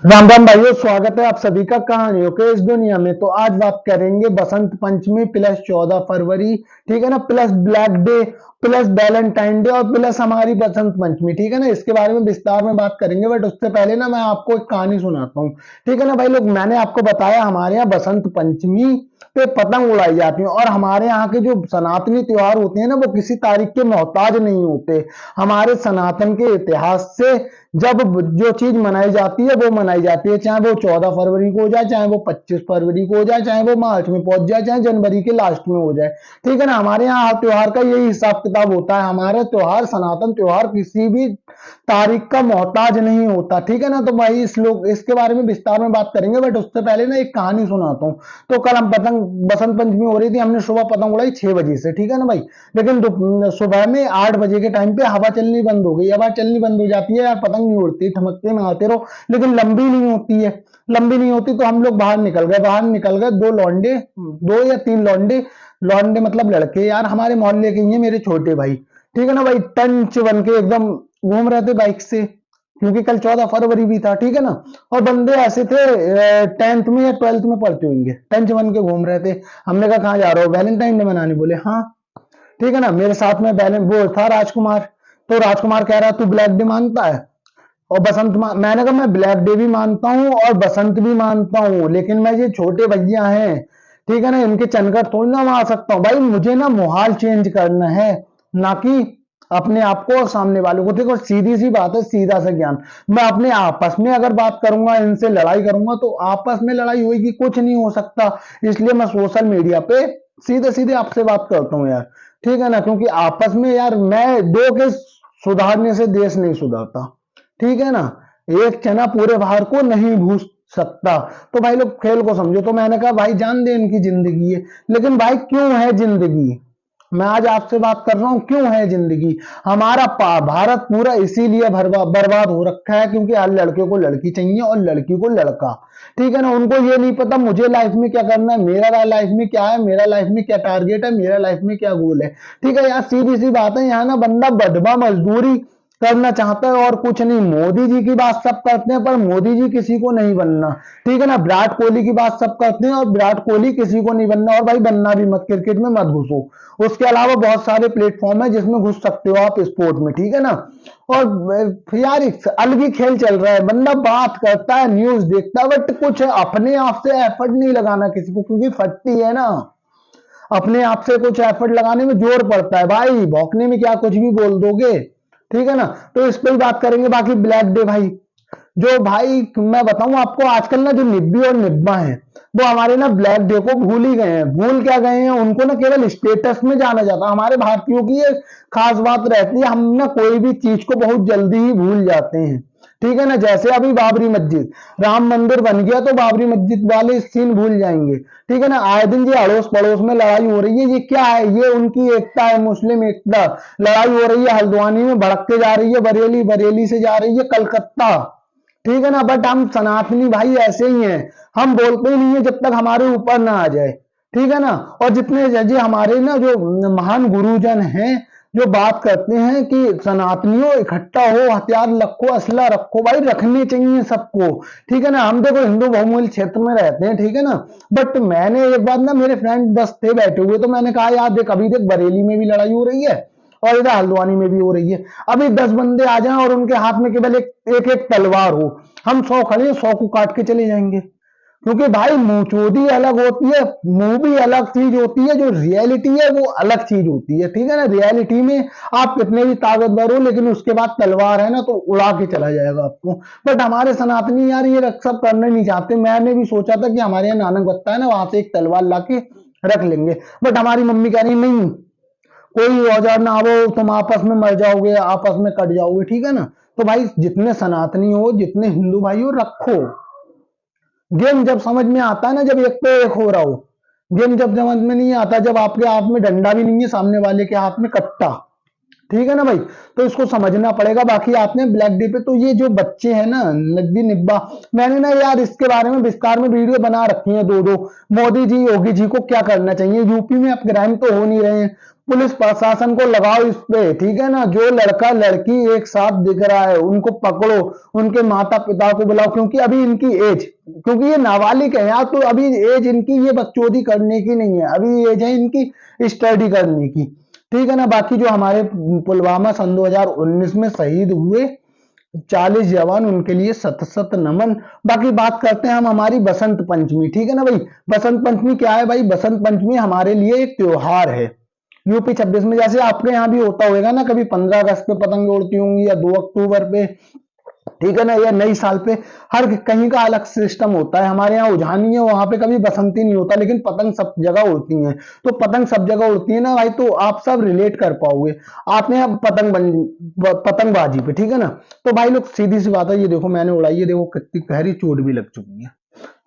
राम राम भाइयों, स्वागत है आप सभी का कहानियों के इस दुनिया में। तो आज बात करेंगे बसंत पंचमी प्लस 14 फरवरी, ठीक है ना, plus black debt plus Valentine day और प्लस हमारी बसंत पंचमी, ठीक है ना। इसके बारे में विस्तार में बात करेंगे, बट उससे पहले ना मैं आपको एक कहानी सुनाता हूँ, ठीक है ना भाई लोग। मैंने आपको बताया हमारे यहाँ बसंत पंचमी पे पतंग उड़ाई जाती है, और हमारे यहाँ के जो सनातनी त्योहार होते हैं ना, वो किसी तारीख के मोहताज नहीं होते। हमारे सनातन के इतिहास से जब जो चीज मनाई जाती है वो मनाई जाती है, चाहे वो 14 फरवरी को हो जाए, चाहे वो 25 फरवरी को हो जाए, चाहे वो मार्च में पहुंच जाए, चाहे जनवरी के लास्ट में हो जाए, ठीक है ना। हमारे यहाँ हर त्योहार का यही हिसाब किताब होता है। हमारे त्योहार, सनातन त्योहार किसी भी तारीख का मोहताज नहीं होता, ठीक है ना। तो भाई इस लोग इसके बारे में विस्तार में बात करेंगे, बट उससे पहले ना एक कहानी सुनाता हूँ। तो कल हम पतंग बसंत पंचमी हो रही थी, हमने सुबह पतंग उड़ाई 6 बजे से, ठीक है ना भाई। लेकिन सुबह में 8 बजे के टाइम पे हवा चलनी बंद हो गई। हवा चलनी बंद हो जाती है यार, पतंग नहीं उड़ती, ठमकते मारते रहो, लेकिन लंबी नहीं होती है। लंबी नहीं होती तो हम लोग बाहर निकल गए, दो लौंडे, 2 या 3 लौंडे, लौंडे मतलब लड़के यार, हमारे मोहल्ले के ही हैं, मेरे छोटे भाई, ठीक है ना भाई। टंच बन के एकदम घूम रहे थे बाइक से, क्योंकि कल 14 फरवरी भी था, ठीक है ना। और बंदे ऐसे थे, 10th में या 12th में पढ़ते होंगे, टंच बन के घूम रहे थे। हमने कहा कहाँ जा रहे हो, वैलेंटाइन डे मनाने, बोले हाँ, ठीक है ना। मेरे साथ में वो था राजकुमार। तो राजकुमार कह रहा तू ब्लैक डे मानता है और मैंने कहा मैं ब्लैक डे भी मानता हूँ और बसंत भी मानता हूँ, लेकिन मैं ये छोटे भैया हैं, ठीक है ना, इनके चनकर थोड़ी ना मार सकता हूँ भाई। मुझे ना माहौल चेंज करना है, ना कि अपने आप को और सामने वालों को। देखो सीधी सी बात है, सीधा सा ज्ञान। मैं अपने आपस में अगर बात करूंगा, इनसे लड़ाई करूंगा, तो आपस में लड़ाई होगी, कुछ नहीं हो सकता। इसलिए मैं सोशल मीडिया पे सीधे सीधे आपसे बात करता हूँ यार, ठीक है ना। क्योंकि आपस में यार, मैं दो के सुधारने से देश नहीं सुधरता, ठीक है ना। एक चना पूरे बाहर को नहीं भूस सकता। तो भाई लोग खेल को समझो। तो मैंने कहा भाई जान दे, इनकी जिंदगी है, लेकिन भाई क्यों है जिंदगी, मैं आज आपसे बात कर रहा हूं, क्यों है जिंदगी। हमारा भारत पूरा इसीलिए बर्बाद हो रखा है, क्योंकि हर लड़के को लड़की चाहिए और लड़की को लड़का, ठीक है ना। उनको ये नहीं पता मुझे लाइफ में क्या करना है, मेरा लाइफ में क्या है, मेरा लाइफ में क्या टारगेट है, मेरा लाइफ में क्या गोल है, ठीक है यार। सीधी सी बात है, यहाँ ना बंदा बदबा मजदूरी करना चाहता है और कुछ नहीं। मोदी जी की बात सब करते हैं, पर मोदी जी किसी को नहीं बनना, ठीक है ना। विराट कोहली की बात सब करते हैं और विराट कोहली किसी को नहीं बनना, और भाई बनना भी मत, क्रिकेट में मत घुसो। उसके अलावा बहुत सारे प्लेटफॉर्म है जिसमें घुस सकते हो आप स्पोर्ट में, ठीक है ना। और यार अलग ही खेल चल रहा है, बंदा बात करता है, न्यूज देखता है, बट कुछ अपने आप से एफर्ट नहीं लगाना किसी को, क्योंकि फटती है ना। अपने आप से कुछ एफर्ट लगाने में जोर पड़ता है भाई, भौंकने में क्या कुछ भी बोल दोगे, ठीक है ना। तो इस पे ही बात करेंगे। बाकी ब्लैक डे भाई, जो भाई मैं बताऊं आपको, आजकल ना जो निब्बी और निब्बा है, वो हमारे ना ब्लैक डे को भूल ही गए हैं। भूल क्या गए हैं, उनको ना केवल स्टेटस में जाना जाता है। हमारे भारतीयों की ये खास बात रहती है, हम ना कोई भी चीज को बहुत जल्दी ही भूल जाते हैं, ठीक है ना। जैसे अभी बाबरी मस्जिद, राम मंदिर बन गया तो बाबरी मस्जिद वाले सीन भूल जाएंगे, ठीक है ना। आए दिन ये अड़ोस पड़ोस में लड़ाई हो रही है, ये क्या है, ये उनकी एकता है, मुस्लिम एकता। लड़ाई हो रही है हल्द्वानी में, भड़क के जा रही है बरेली, बरेली से जा रही है कलकत्ता, ठीक है ना। बट हम सनातनी भाई ऐसे ही हैं, हम बोलते ही नहीं है जब तक हमारे ऊपर ना आ जाए, ठीक है ना। और जितने जज हमारे ना जो महान गुरुजन हैं, जो बात करते हैं कि सनातनियों इकट्ठा हो, हथियार रखो, असला रखो, भाई रखने चाहिए सबको, ठीक है ना। हम देखो हिंदू बहुमूल्य क्षेत्र में रहते हैं, ठीक है ना। बट मैंने एक बार ना, मेरे फ्रेंड 10 थे बैठे हुए, तो मैंने कहा यार देख, अभी देख बरेली में भी लड़ाई हो रही है और इधर हल्द्वानी में भी हो रही है। अभी 10 बंदे आ जाएं और उनके हाथ में केवल एक एक तलवार हो, हम 100 खड़े, 100 को काट के चले जाएंगे। क्योंकि भाई मुंहचोदी अलग होती है, मूवी अलग चीज होती है, जो रियलिटी है वो अलग चीज होती है, ठीक है ना। रियलिटी में आप कितने भी ताकतवर हो, लेकिन उसके बाद तलवार है ना, तो उड़ा के चला जाएगा आपको। बट हमारे सनातनी यार ये सब करना नहीं चाहते। मैंने भी सोचा था कि हमारे यहाँ नानक बत्ता है ना, वहां से एक तलवार ला के रख लेंगे, बट हमारी मम्मी कह रही नहीं, कोई औजार ना हो, तुम आपस में मर जाओगे, आपस में कट जाओगे, ठीक है ना। तो भाई जितने सनातनी हो, जितने हिंदू भाई हो, रखो। गेम जब समझ में आता है ना, जब एक पे एक हो रहा हो। गेम जब समझ में नहीं आता, जब आपके हाथ में डंडा भी नहीं है, सामने वाले के हाथ में कट्टा, ठीक है ना भाई। तो इसको समझना पड़ेगा। बाकी आपने ब्लैक डे पे तो ये जो बच्चे हैं ना, नब्बी निब्बा, मैंने ना यार इसके बारे में विस्तार में वीडियो बना रखी है, दो दो। मोदी जी, योगी जी को क्या करना चाहिए, यूपी में अब क्राइम तो हो नहीं रहे हैं, पुलिस प्रशासन को लगाओ इस पे, ठीक है ना। जो लड़का लड़की एक साथ दिख रहा है उनको पकड़ो, उनके माता पिता को बुलाओ, क्योंकि अभी इनकी एज, क्योंकि ये नाबालिग है यार, तो अभी एज इनकी ये बकचोदी करने की नहीं है, अभी एज है इनकी स्टडी करने की, ठीक है ना। बाकी जो हमारे पुलवामा सन 2019 में शहीद हुए 40 जवान, उनके लिए सत सत नमन। बाकी बात करते हैं हम हमारी बसंत पंचमी, ठीक है ना भाई। बसंत पंचमी क्या है भाई? बसंत पंचमी हमारे लिए एक त्योहार है। यूपी 26 में जैसे आपके यहाँ भी होता होगा ना, कभी 15 अगस्त पे पतंग उड़ती होंगी या 2 अक्टूबर पे, ठीक है ना, या नई साल पे। हर कहीं का अलग सिस्टम होता है। हमारे यहाँ उजानी है, वहां पे कभी बसंती नहीं होता, लेकिन पतंग सब जगह उड़ती हैं। तो पतंग सब जगह उड़ती है ना भाई, तो आप सब रिलेट कर पाओगे। आपने अब पतंगबाजी पे, ठीक है ना। तो भाई लोग, सीधी सी बात है, ये देखो मैंने उड़ाई है, देखो कितनी गहरी चोट भी लग चुकी है,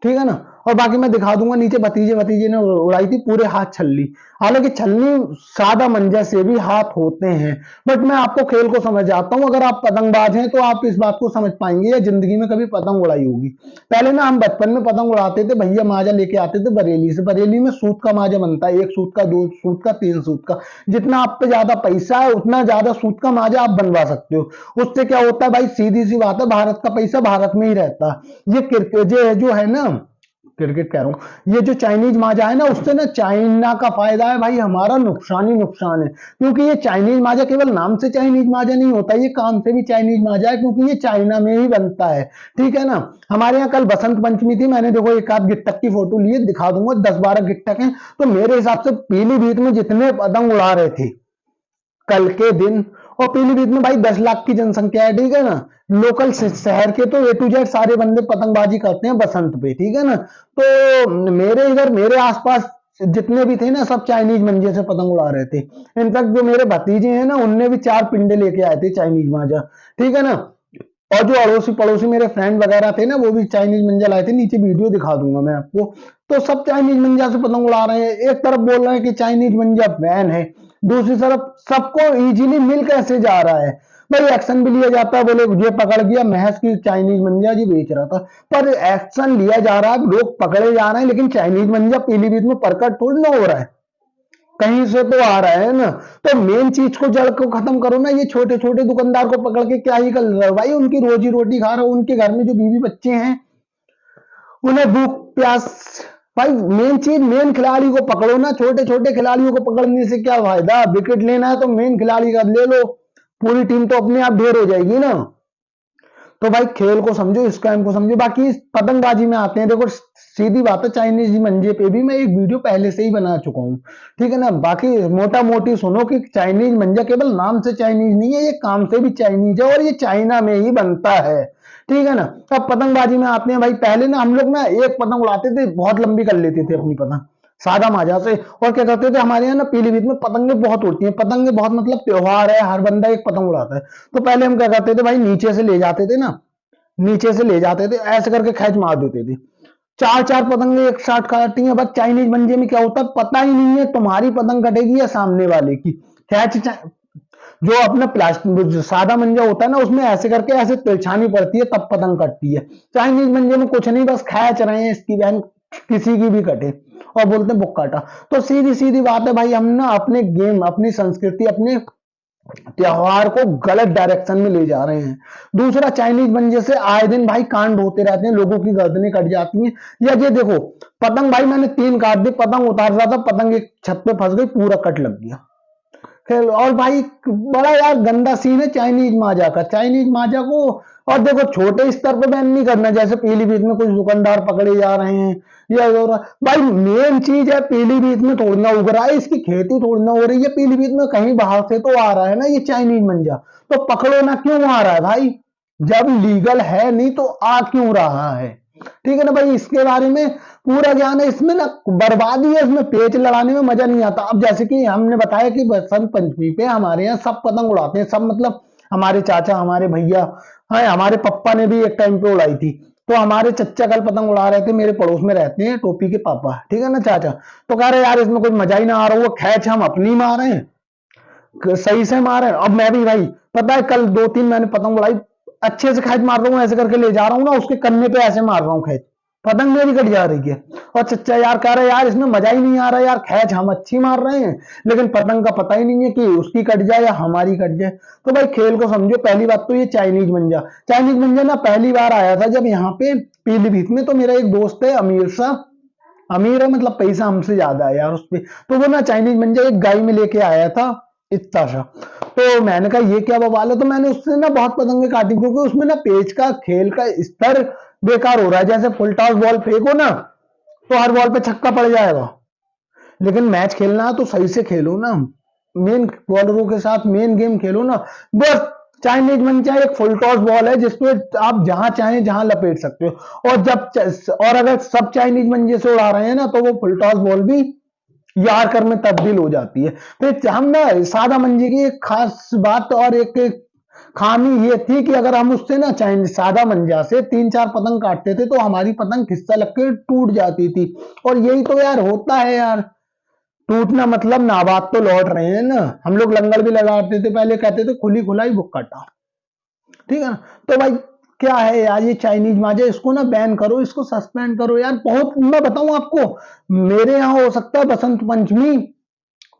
ठीक है ना। और बाकी मैं दिखा दूंगा, नीचे भतीजे भतीजे ने उड़ाई थी पूरे हाथ छल्ली। हालांकि छलनी सादा मंजा से भी हाथ होते हैं, बट मैं आपको खेल को समझ आता हूं। अगर आप पतंगबाज हैं तो आप इस बात को समझ पाएंगे, या जिंदगी में कभी पतंग उड़ाई होगी। पहले ना हम बचपन में पतंग उड़ाते थे, भैया माजा लेके आते थे बरेली से। बरेली में सूत का माजा बनता है, 1 सूत का, 2 सूत का, 3 सूत का। जितना आप पे ज्यादा पैसा है उतना ज्यादा सूत का माजा आप बनवा सकते हो। उससे क्या होता है भाई, सीधी सी बात है, भारत का पैसा भारत में ही रहता है। ये क्रिकेट जो है ना, क्रिकेट कह रहा हूं, ये जो चाइनीज माजा है ना, उससे ना चाइना का फायदा है भाई, हमारा नुकसान ही नुकसान है। क्योंकि ये चाइनीज माजा केवल नाम से चाइनीज माजा नहीं होता, ये काम से भी चाइनीज माजा है, क्योंकि ये चाइना में ही बनता है, ठीक है ना। हमारे यहाँ कल बसंत पंचमी थी, मैंने देखो एक आध गिट्टक की फोटो ली है, दिखा दूंगा, 10-12 गिट्टक हैं। तो मेरे हिसाब से पीलीभीत में जितने पतंग उड़ा रहे थे कल के दिन, और पीलीभीत में भाई 10 लाख की जनसंख्या है, ठीक है ना। लोकल शहर के तो A to Z सारे बंदे पतंगबाजी करते हैं बसंत पे, ठीक है ना। तो मेरे इधर मेरे आसपास जितने भी थे ना, सब चाइनीज मंजे से पतंग उड़ा रहे थे। इनफैक्ट जो मेरे भतीजे हैं ना, उनने भी 4 पिंडे लेके आए थे चाइनीज माजा, ठीक है ना। और जो अड़ोसी पड़ोसी मेरे फ्रेंड वगैरह थे ना, वो भी चाइनीज मंजा लाए थे, नीचे वीडियो दिखा दूंगा मैं आपको। तो सब चाइनीज मंजा से पतंग उड़ा रहे हैं। एक तरफ बोल रहे हैं कि चाइनीज मंजा बैन है, दूसरी तरफ सबको इजीली मिल कैसे जा रहा है भाई। एक्शन भी लिया जाता है, बोले ये पकड़ गया महज की चाइनीज मंजा जी बेच रहा था। पर एक्शन लिया जा रहा है, लोग पकड़े जा रहे हैं, लेकिन चाइनीज मंजा पीलीभीत में प्रकट थोड़ी ना हो रहा है, कहीं से तो आ रहा है ना। तो मेन चीज को, जड़ को खत्म करो ना। ये छोटे छोटे दुकानदार को पकड़ के क्या ही कर रहे हो भाई? उनकी रोजी रोटी खा रहे हो, उनके घर में जो बीवी बच्चे हैं उन्हें भूख प्यास। भाई मेन चीज, मेन खिलाड़ी को पकड़ो ना। छोटे छोटे खिलाड़ियों को पकड़ने से क्या फायदा? विकेट लेना है तो मेन खिलाड़ी का ले लो, पूरी टीम तो अपने आप ढेर हो जाएगी ना। तो भाई खेल को समझो, इस गेम को समझो। बाकी इस पतंगबाजी में आते हैं, देखो सीधी बात है, चाइनीज मंजे पे भी मैं एक वीडियो पहले से ही बना चुका हूँ, ठीक है ना। बाकी मोटा मोटी सुनो कि चाइनीज मंजा केवल नाम से चाइनीज नहीं है, ये काम से भी चाइनीज है, और ये चाइना में ही बनता है, ठीक है ना। अब पतंगबाजी में आते हैं भाई। पहले ना हम लोग ना एक पतंग उड़ाते थे, बहुत लंबी कर लेते थे अपनी पतंग सादा माजा से। और क्या करते थे, हमारे यहाँ ना पीलीभीत में पतंगे बहुत उड़ती हैं। पतंगे बहुत मतलब त्योहार है, हर बंदा एक पतंग उड़ाता है। तो पहले हम क्या करते थे भाई, नीचे से ले जाते थे ना, नीचे से ले जाते थे, ऐसे करके खैच मार देते थे। चार चार पतंगे एक साथ काटती हैं। बस चाइनीज मंजे में क्या होता है, पता ही नहीं है तुम्हारी पतंग कटेगी या सामने वाले की। खैच जो अपना प्लास्टिक जो सादा मंजा होता है ना, उसमें ऐसे करके ऐसे तिरछानी पड़ती है, तब पतंग कटती है। चाइनीज मंजे में कुछ नहीं, बस खैच रहे हैं, इसकी बहन किसी की भी कटे, और बोलते हैं बुक काटा। तो सीधी सीधी बात है भाई, हम ना अपने गेम, अपनी संस्कृति, अपने त्योहार को गलत डायरेक्शन में ले जा रहे हैं। दूसरा, चाइनीज मंजे से आए दिन भाई कांड होते रहते हैं, लोगों की गर्दनें कट जाती हैं। या ये देखो पतंग, भाई मैंने 3 काट दी, पतंग उतार रहा था, पतंग एक छत पे फंस गई, पूरा कट लग गया। खेल, और भाई बड़ा यार गंदा सीन है चाइनीज माजा का, चाइनीज माजा को। और देखो छोटे स्तर पे बैन नहीं करना, जैसे पीलीभीत में कुछ दुकानदार पकड़े जा रहे हैं, या हो रहा भाई। मेन चीज है, पीलीभीत में तोड़ना उग रहा है, इसकी खेती तोड़ना हो रही है पीलीभीत में, कहीं बाहर से तो आ रहा है ना ये चाइनीज मंजा। तो पकड़ो ना, क्यों आ रहा है भाई? जब लीगल है नहीं तो आ क्यों रहा है? ठीक है ना भाई, इसके बारे में पूरा ज्ञान है। इसमें ना बर्बादी है, इसमें पेच लड़ाने में मजा नहीं आता। अब जैसे कि हमने बताया कि बसंत पंचमी पे हमारे यहाँ सब पतंग उड़ाते हैं, सब मतलब हमारे चाचा, हमारे भैया, है, हमारे पप्पा ने भी एक टाइम पे उड़ाई थी। तो हमारे चच्चा कल पतंग उड़ा रहे थे, मेरे पड़ोस में रहते हैं टोपी के पापा, ठीक है ना चाचा। तो कह रहे यार इसमें कुछ मजा ही ना आ रहा, वो खैच हम अपनी मारे हैं, सही से मारे हैं। अब मैं भी भाई, पता है कल 2-3 मैंने पतंग उड़ाई, अच्छे से खैच मार रहा हूँ, ऐसे करके ले जा रहा हूँ ना, उसके कन्ने पे ऐसे मार रहा हूँ खैच, पतंग मेरी कट जा रही है। और चच्चा यार कह रहा है यार इसमें मजा ही नहीं आ रहा यार, खैच हम अच्छी मार रहे हैं लेकिन पतंग का पता ही नहीं है कि उसकी कट जाए या हमारी कट जाए। तो भाई खेल को समझो। पहली बात तो ये चाइनीज मंजा ना पहली बार आया था जब यहाँ पे पीलीभीत में। तो मेरा एक दोस्त है अमीर सा, अमीर है मतलब पैसा हमसे ज्यादा है यार उस पे। तो वो ना चाइनीज मंजा एक गाय में लेके आया था इतना सा। तो मैंने कहा ये क्या बवाल है, तो मैंने उससे ना बहुत पतंगे काटी क्योंकि उसमें ना पेच का खेल का स्तर बेकार हो रहा है। जैसे फुल टॉस बॉल फेंको ना तो हर बॉल पे छक्का पड़ जाएगा, लेकिन मैच खेलना है तो सही से खेलो ना, मेन बॉलरों के साथ मेन गेम खेलो ना। बस चाइनीज मंचा एक फुल टॉस बॉल है जिसपे आप जहां चाहें जहां लपेट सकते हो। और अगर सब चाइनीज मंजे से उड़ा रहे हैं ना तो वो फुल टॉस बॉल भी यार्कर में तब्दील हो जाती है। तो हम ना सादा मंजे की एक खास बात और एक खामी ये थी कि अगर हम उससे ना चाइनीज सादा मंजा से 3-4 पतंग काटते थे तो हमारी पतंग खिस्सा लग के टूट जाती थी। और यही तो यार होता है यार, टूटना मतलब नाबाद तो लौट रहे हैं ना। हम लोग लंगर भी लगाते थे पहले, कहते थे खुली खुलाई बुक कटा, ठीक है ना। तो भाई क्या है यार ये चाइनीज माजा, इसको ना बैन करो, इसको सस्पेंड करो यार। बहुत मैं बताऊं आपको, मेरे यहाँ हो सकता है बसंत पंचमी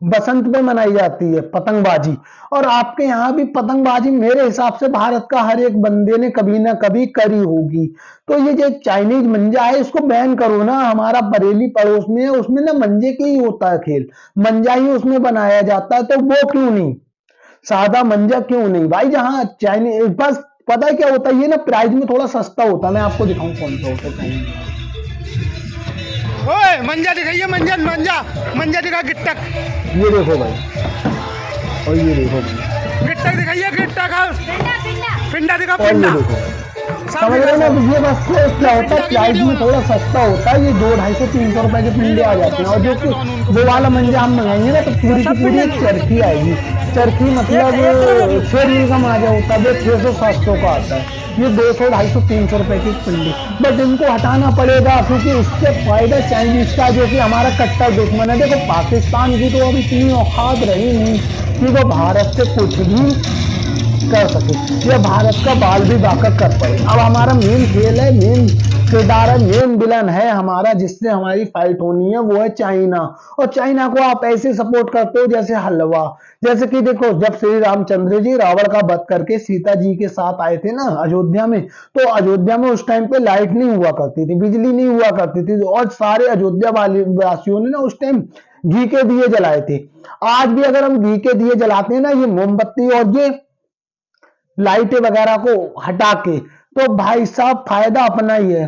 बसंत में मनाई जाती है पतंगबाजी, और आपके यहाँ भी पतंगबाजी मेरे हिसाब से भारत का हर एक बंदे ने कभी ना कभी करी होगी। तो ये जो चाइनीज मंजा है इसको बैन करो ना। हमारा बरेली पड़ोस में है, उसमें ना मंजे के ही होता है खेल, मंजा ही उसमें बनाया जाता है। तो वो क्यों नहीं, सादा मंजा क्यों नहीं भाई। जहां चाइनीज बस पता है क्या होता है, ये ना प्राइस में थोड़ा सस्ता होता है। मैं आपको दिखाऊं कौन सा होता है चाइनीज। ओए मंजा दिखाइए, मंजा मंजा मंजा दिखा, गिट्टक ये देखो भाई, और ये देखो भाई, गिट्टक दिखाइए, गिट्टक हाउस पिंडा दिखा, और ये पिंडा देखो सब समझ रहे दिखा हो ना। सब। तो ये बस क्या होता है, प्राइस में थोड़ा सस्ता होता है। ये 200-250-300 रुपए के पिंडे आ जाते हैं। और जो कि वो वाला मंजा हम मंगाएंगे ना तो पूरी की सब पूरी पिंडा एक की चरखी आएगी। चरखी मतलब एक तरफ 6 मील का माजा होता है, वो 600-700 का आता है। ये 200-250-300 रुपए की पिंडी। बट इनको हटाना पड़ेगा क्योंकि इससे फायदा चाइनीज का, जो कि हमारा कट्टर दुश्मन है। देखो पाकिस्तान की तो अब इतनी औकात रही नहीं कि वो भारत से कुछ भी कर सके, यह भारत का बाल भी बाका कर पाए। अब हमारा मेन खेल है, मेन किरदार है, मेन विलन है हमारा जिससे हमारी फाइट होनी है, वो है चाइना। और चाइना को आप ऐसे सपोर्ट करते हो जैसे हलवा। जैसे कि देखो जब श्री रामचंद्र जी रावण का वध करके सीता जी के साथ आए थे ना अयोध्या में, तो अयोध्या में उस टाइम पे लाइट नहीं हुआ करती थी, बिजली नहीं हुआ करती थी, और सारे अयोध्या वासियों ने ना उस टाइम घी के दिए जलाए थे। आज भी अगर हम घी के दिए जलाते हैं ना, ये मोमबत्ती और ये लाइटें वगैरह को हटा के, तो भाई साहब फायदा अपना ही है।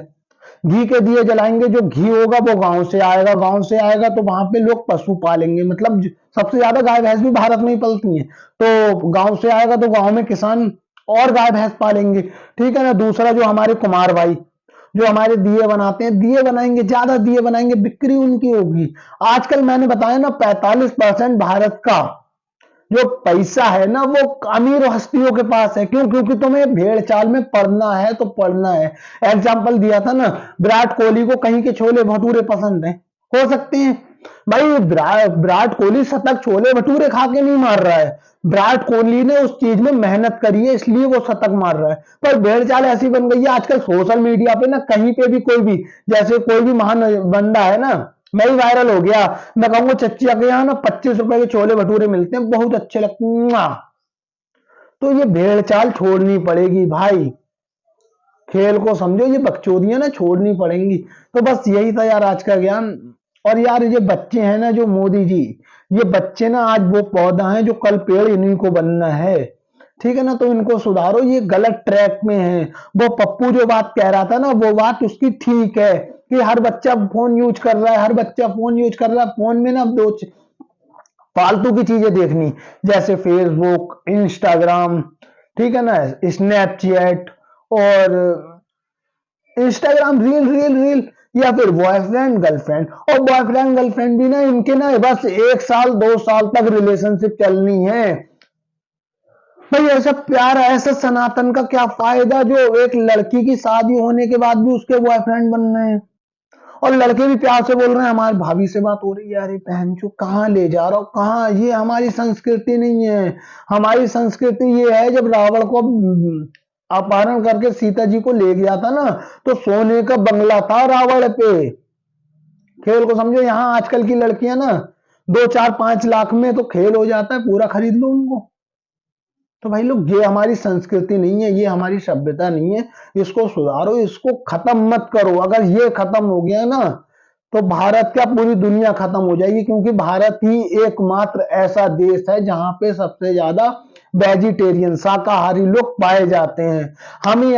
घी के दिए जलाएंगे, जो घी होगा वो गांव से आएगा, गांव से आएगा तो वहां पे लोग पशु पालेंगे। मतलब सबसे ज्यादा गाय भैंस भी भारत में ही पलती हैं, तो गांव से आएगा तो गांव में किसान और गाय भैंस पालेंगे, ठीक है ना। दूसरा जो हमारे कुमार भाई जो हमारे दिए बनाते हैं, दिए बनाएंगे, ज्यादा दिए बनाएंगे, बिक्री उनकी होगी। आजकल मैंने बताया ना 45% भारत का जो पैसा है ना वो अमीर हस्तियों के पास है। क्यों? क्योंकि तुम्हें भेड़ चाल में पढ़ना है तो पढ़ना है। एग्जाम्पल दिया था ना, विराट कोहली को कहीं के छोले भटूरे पसंद है, हो सकते हैं भाई। विराट कोहली शतक छोले भटूरे खा के नहीं मार रहा है, विराट कोहली ने उस चीज में मेहनत करी है इसलिए वो शतक मार रहा है। पर भेड़ चाल ऐसी बन गई है आजकल सोशल मीडिया पे ना, कहीं पे भी कोई भी, जैसे कोई भी महान बंदा है ना, मैं ही वायरल हो गया, मैं कहूंगा चच्चिया के यहाँ ना 25 रुपए के छोले भटूरे मिलते हैं, बहुत अच्छे लगते हैं। तो ये भेड़ चाल छोड़नी पड़ेगी भाई, खेल को समझो, ये बकचोदियां ना छोड़नी पड़ेंगी। तो बस यही था यार आज का ज्ञान। और यार ये बच्चे हैं ना जो मोदी जी, ये बच्चे ना आज वो पौधा है जो कल पेड़ इन्हीं को बनना है, ठीक है ना। तो इनको सुधारो, ये गलत ट्रैक में है। वो पप्पू जो बात कह रहा था ना, वो बात उसकी ठीक है कि हर बच्चा फोन यूज कर रहा है, हर बच्चा फोन यूज कर रहा है। फोन में ना दो फालतू की चीजें देखनी, जैसे फेसबुक, इंस्टाग्राम, ठीक है ना, स्नैपचैट, और इंस्टाग्राम रील रील रील, या फिर बॉयफ्रेंड गर्लफ्रेंड। और बॉयफ्रेंड गर्लफ्रेंड भी ना इनके ना बस 1 साल 2 साल तक रिलेशनशिप चलनी है भाई। ऐसा प्यार, ऐसा सनातन का क्या फायदा जो एक लड़की की शादी होने के बाद भी उसके बॉयफ्रेंड बन रहे हैं। और लड़के भी प्यार से बोल रहे हैं हमारी भाभी से बात हो रही है। अरे बहन चो कहाँ ले जा रहा हो, कहाँ, ये हमारी संस्कृति नहीं है। हमारी संस्कृति ये है जब रावण को अपहरण करके सीता जी को ले गया था ना, तो सोने का बंगला था रावण पे। खेल को समझो। यहाँ आजकल की लड़कियां ना 2 4 5 लाख में तो खेल हो जाता है, पूरा खरीद लो उनको। तो भाई लोग, ये हमारी संस्कृति नहीं है, ये हमारी सभ्यता नहीं है। इसको सुधारो, इसको खत्म मत करो। अगर ये खत्म हो गया ना, तो भारत क्या पूरी दुनिया खत्म हो जाएगी, क्योंकि भारत ही एकमात्र ऐसा देश है जहां पे सबसे ज्यादा वेजिटेरियन शाकाहारी लोग पाए जाते हैं। हम ही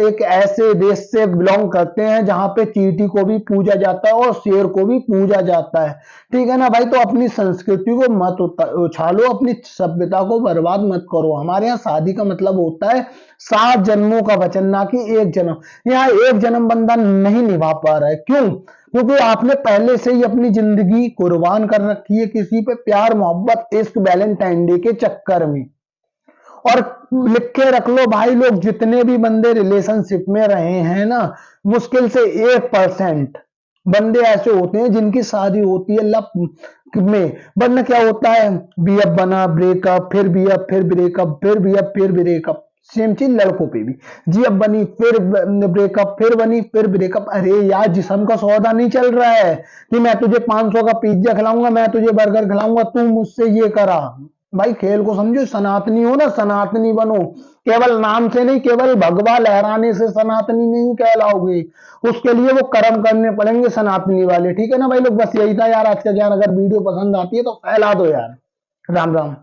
एक ऐसे देश से बिलोंग करते हैं जहां पे चींटी को भी पूजा जाता है और शेर को भी पूजा जाता है। ठीक है ना भाई। तो अपनी संस्कृति को मत उछालो, अपनी सभ्यता को बर्बाद मत करो। हमारे यहाँ शादी का मतलब होता है 7 जन्मों का वचन, ना कि 1 जन्म। यहाँ 1 जन्म बंदा नहीं निभा पा रहा है, क्यों? क्योंकि आपने पहले से ही अपनी जिंदगी कुर्बान कर रखी है किसी पे प्यार मोहब्बत इश्क वैलेंटाइन डे के चक्कर में। और लिख के रख लो भाई, लोग जितने भी बंदे रिलेशनशिप में रहे हैं ना, मुश्किल से 1% बंदे ऐसे होते हैं जिनकी शादी होती है लव में, वरना क्या होता है, बीएफ बना, ब्रेकअप, फिर बीएफ, फिर ब्रेकअप, फिर बीएफ, फिर ब्रेकअप। सेम चीज लड़कों पे भी, जीएफ बनी, फिर ब्रेकअप, फिर बनी, फिर ब्रेकअप। अरे यार, जिस्म का सौदा नहीं चल रहा है कि मैं तुझे 500 का पिज्जा खिलाऊंगा, मैं तुझे बर्गर खिलाऊंगा, तू मुझसे ये करा। भाई खेल को समझो, सनातनी हो ना, सनातनी बनो। केवल नाम से नहीं, केवल भगवा लहराने से सनातनी नहीं कहलाओगे। उसके लिए वो कर्म करने पड़ेंगे सनातनी वाले। ठीक है ना भाई लोग, बस यही था यार आज का ज्ञान। अगर वीडियो पसंद आती है तो फैला दो यार। राम राम।